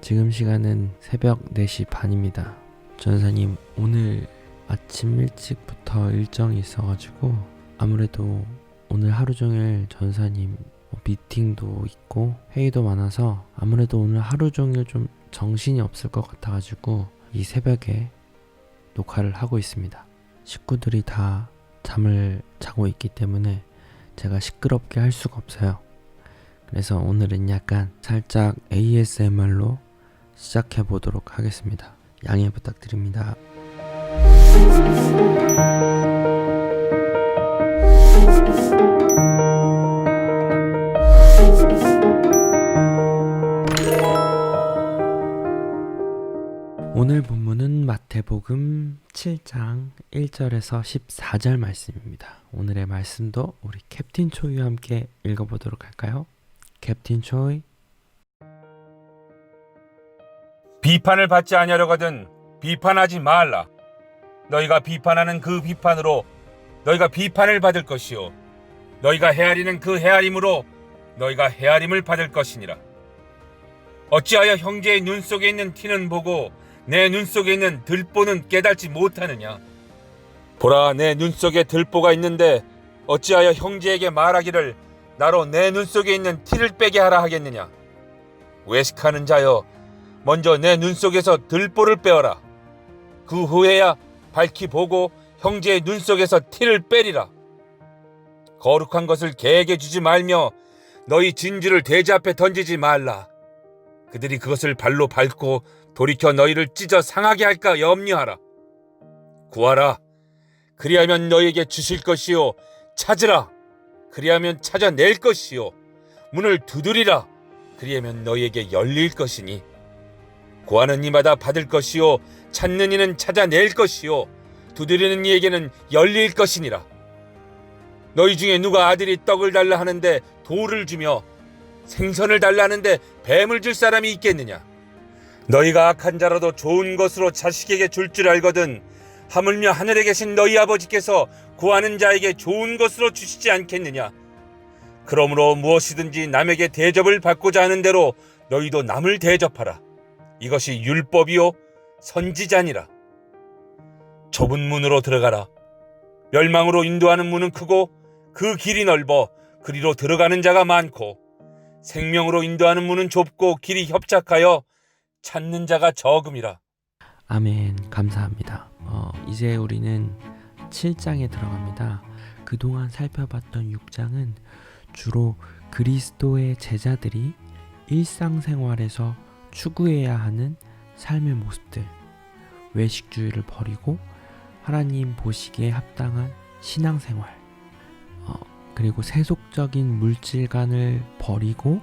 지금 시간은 새벽 4시 반입니다. 전사님 오늘 아침 일찍부터 일정이 있어가지고 아무래도 오늘 하루 종일 전사님 미팅도 있고 회의도 많아서 아무래도 오늘 하루 종일 좀 정신이 없을 것 같아가지고 이 새벽에 녹화를 하고 있습니다. 식구들이 다 잠을 자고 있기 때문에 제가 시끄럽게 할 수가 없어요. 그래서 오늘은 약간 살짝 ASMR로 시작해 보도록 하겠습니다. 양해 부탁드립니다. 오늘 본문은 마태복음 7장 1절에서 14절 말씀입니다. 오늘의 말씀도 우리 캡틴 초이와 함께 읽어보도록 할까요? 캡틴 초이. 비판을 받지 아니하려거든 비판하지 말라. 너희가 비판하는 그 비판으로 너희가 비판을 받을 것이요 너희가 헤아리는 그 헤아림으로 너희가 헤아림을 받을 것이니라. 어찌하여 형제의 눈 속에 있는 티는 보고 내 눈 속에 있는 들보는 깨닫지 못하느냐. 보라, 내 눈 속에 들보가 있는데 어찌하여 형제에게 말하기를 나로 내 눈 속에 있는 티를 빼게 하라 하겠느냐. 외식하는 자여, 먼저 내 눈 속에서 들보를 빼어라. 그 후에야 밝히 보고 형제의 눈 속에서 티를 빼리라. 거룩한 것을 개에게 주지 말며 너희 진주를 돼지 앞에 던지지 말라. 그들이 그것을 발로 밟고 돌이켜 너희를 찢어 상하게 할까 염려하라. 구하라. 그리하면 너희에게 주실 것이요. 찾으라. 그리하면 찾아낼 것이요. 문을 두드리라. 그리하면 너희에게 열릴 것이니. 구하는 이마다 받을 것이요. 찾는 이는 찾아낼 것이요. 두드리는 이에게는 열릴 것이니라. 너희 중에 누가 아들이 떡을 달라 하는데 돌을 주며 생선을 달라 하는데 뱀을 줄 사람이 있겠느냐. 너희가 악한 자라도 좋은 것으로 자식에게 줄 줄 알거든 하물며 하늘에 계신 너희 아버지께서 구하는 자에게 좋은 것으로 주시지 않겠느냐. 그러므로 무엇이든지 남에게 대접을 받고자 하는 대로 너희도 남을 대접하라. 이것이 율법이요 선지자니라. 좁은 문으로 들어가라. 멸망으로 인도하는 문은 크고 그 길이 넓어 그리로 들어가는 자가 많고 생명으로 인도하는 문은 좁고 길이 협착하여 찾는 자가 적음이라. 아멘. 감사합니다. 이제 우리는 7장에 들어갑니다. 그동안 살펴봤던 6장은 주로 그리스도의 제자들이 일상생활에서 추구해야 하는 삶의 모습들, 외식주의를 버리고 하나님 보시기에 합당한 신앙생활, 그리고 세속적인 물질관을 버리고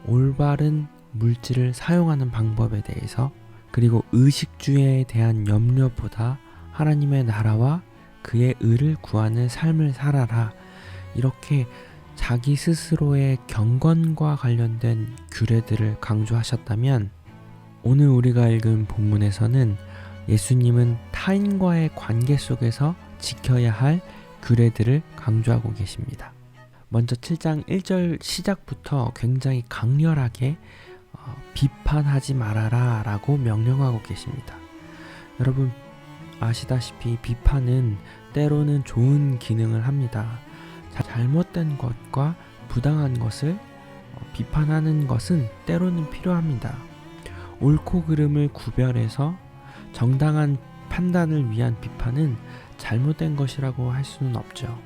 올바른 물질을 사용하는 방법에 대해서, 그리고 의식주의에 대한 염려보다 하나님의 나라와 그의 의를 구하는 삶을 살아라, 이렇게 자기 스스로의 경건과 관련된 규례들을 강조하셨다면, 오늘 우리가 읽은 본문에서는 예수님은 타인과의 관계 속에서 지켜야 할 규례들을 강조하고 계십니다. 먼저 7장 1절 시작부터 굉장히 강렬하게 비판하지 말아라 라고 명령하고 계십니다. 여러분 아시다시피 비판은 때로는 좋은 기능을 합니다. 잘못된 것과 부당한 것을 비판하는 것은 때로는 필요합니다. 옳고 그름을 구별해서 정당한 판단을 위한 비판은 잘못된 것이라고 할 수는 없죠.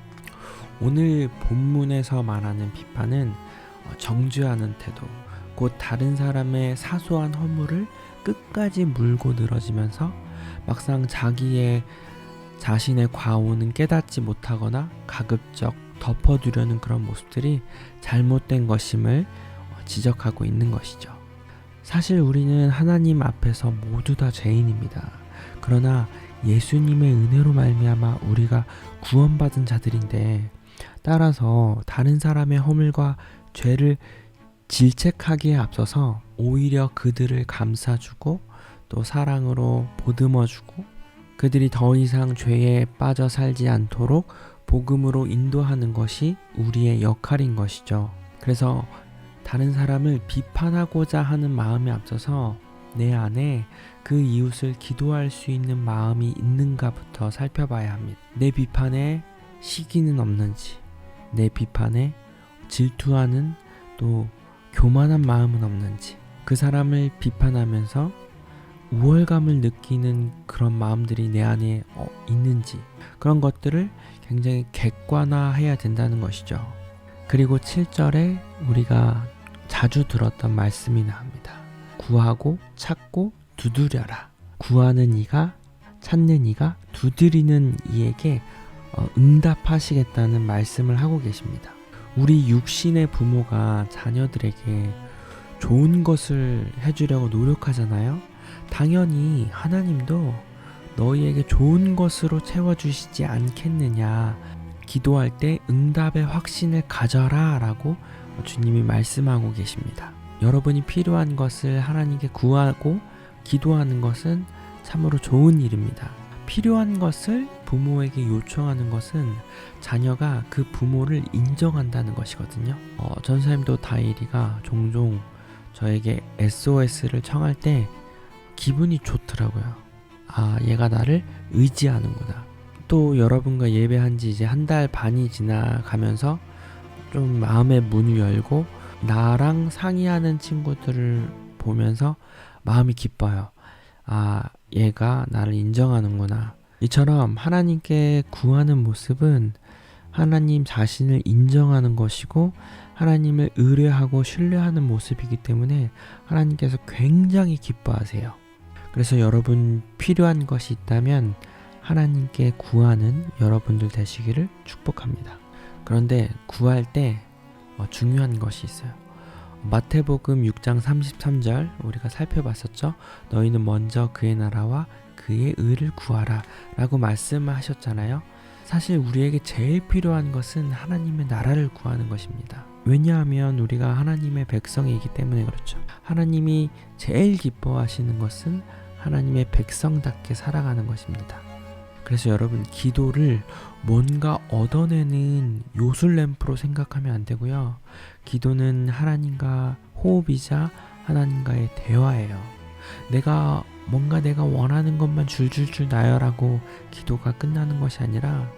오늘 본문에서 말하는 비판은 정죄하는 태도, 곧 다른 사람의 사소한 허물을 끝까지 물고 늘어지면서 막상 자신의 과오는 깨닫지 못하거나 가급적 덮어두려는 그런 모습들이 잘못된 것임을 지적하고 있는 것이죠. 사실 우리는 하나님 앞에서 모두 다 죄인입니다. 그러나 예수님의 은혜로 말미암아 우리가 구원받은 자들인데, 따라서 다른 사람의 허물과 죄를 질책하기에 앞서서 오히려 그들을 감싸주고 또 사랑으로 보듬어주고 그들이 더 이상 죄에 빠져 살지 않도록 복음으로 인도하는 것이 우리의 역할인 것이죠. 그래서 다른 사람을 비판하고자 하는 마음에 앞서서 내 안에 그 이웃을 기도할 수 있는 마음이 있는가부터 살펴봐야 합니다. 내 비판에 시기는 없는지, 내 비판에 질투하는 또 교만한 마음은 없는지, 그 사람을 비판하면서 우월감을 느끼는 그런 마음들이 내 안에 있는지, 그런 것들을 굉장히 객관화해야 된다는 것이죠. 그리고 7절에 우리가 자주 들었던 말씀이 나옵니다. 구하고 찾고 두드려라. 구하는 이가, 찾는 이가, 두드리는 이에게 응답하시겠다는 말씀을 하고 계십니다. 우리 육신의 부모가 자녀들에게 좋은 것을 해주려고 노력하잖아요. 당연히 하나님도 너희에게 좋은 것으로 채워주시지 않겠느냐. 기도할 때 응답의 확신을 가져라 라고 주님이 말씀하고 계십니다. 여러분이 필요한 것을 하나님께 구하고 기도하는 것은 참으로 좋은 일입니다. 필요한 것을 부모에게 요청하는 것은 자녀가 그 부모를 인정한다는 것이거든요. 전사님도 다일이가 종종 저에게 SOS를 청할 때 기분이 좋더라고요. 아, 얘가 나를 의지하는구나. 또 여러분과 예배한 지 이제 한 달 반이 지나가면서 좀 마음의 문을 열고 나랑 상의하는 친구들을 보면서 마음이 기뻐요. 아, 얘가 나를 인정하는구나. 이처럼 하나님께 구하는 모습은 하나님 자신을 인정하는 것이고 하나님을 의뢰하고 신뢰하는 모습이기 때문에 하나님께서 굉장히 기뻐하세요. 그래서 여러분 필요한 것이 있다면 하나님께 구하는 여러분들 되시기를 축복합니다. 그런데 구할 때 중요한 것이 있어요. 마태복음 6장 33절 우리가 살펴봤었죠. 너희는 먼저 그의 나라와 그의 의를 구하라 라고 말씀하셨잖아요. 사실 우리에게 제일 필요한 것은 하나님의 나라를 구하는 것입니다. 왜냐하면 우리가 하나님의 백성이기 때문에 그렇죠. 하나님이 제일 기뻐하시는 것은 하나님의 백성답게 살아가는 것입니다. 그래서 여러분 기도를 뭔가 얻어내는 요술램프로 생각하면 안 되고요. 기도는 하나님과 호흡이자 하나님과의 대화예요. 내가 원하는 것만 줄줄줄 나열하고 기도가 끝나는 것이 아니라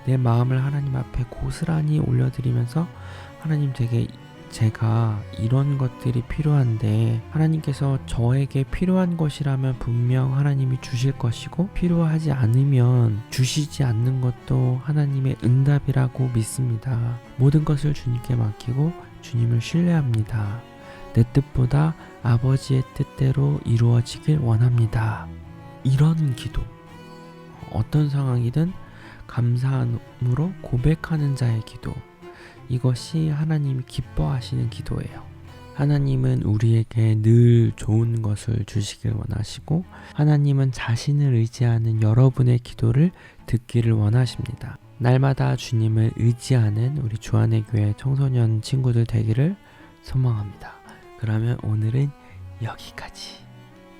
내 마음을 하나님 앞에 고스란히 올려드리면서 하나님 제가 이런 것들이 필요한데 하나님께서 저에게 필요한 것이라면 분명 하나님이 주실 것이고 필요하지 않으면 주시지 않는 것도 하나님의 응답이라고 믿습니다. 모든 것을 주님께 맡기고 주님을 신뢰합니다. 내 뜻보다 아버지의 뜻대로 이루어지길 원합니다. 이런 기도, 어떤 상황이든 감사함으로 고백하는 자의 기도, 이것이 하나님이 기뻐하시는 기도예요. 하나님은 우리에게 늘 좋은 것을 주시길 원하시고 하나님은 자신을 의지하는 여러분의 기도를 듣기를 원하십니다. 날마다 주님을 의지하는 우리 주안의 교회 청소년 친구들 되기를 소망합니다. 그러면 오늘은 여기까지.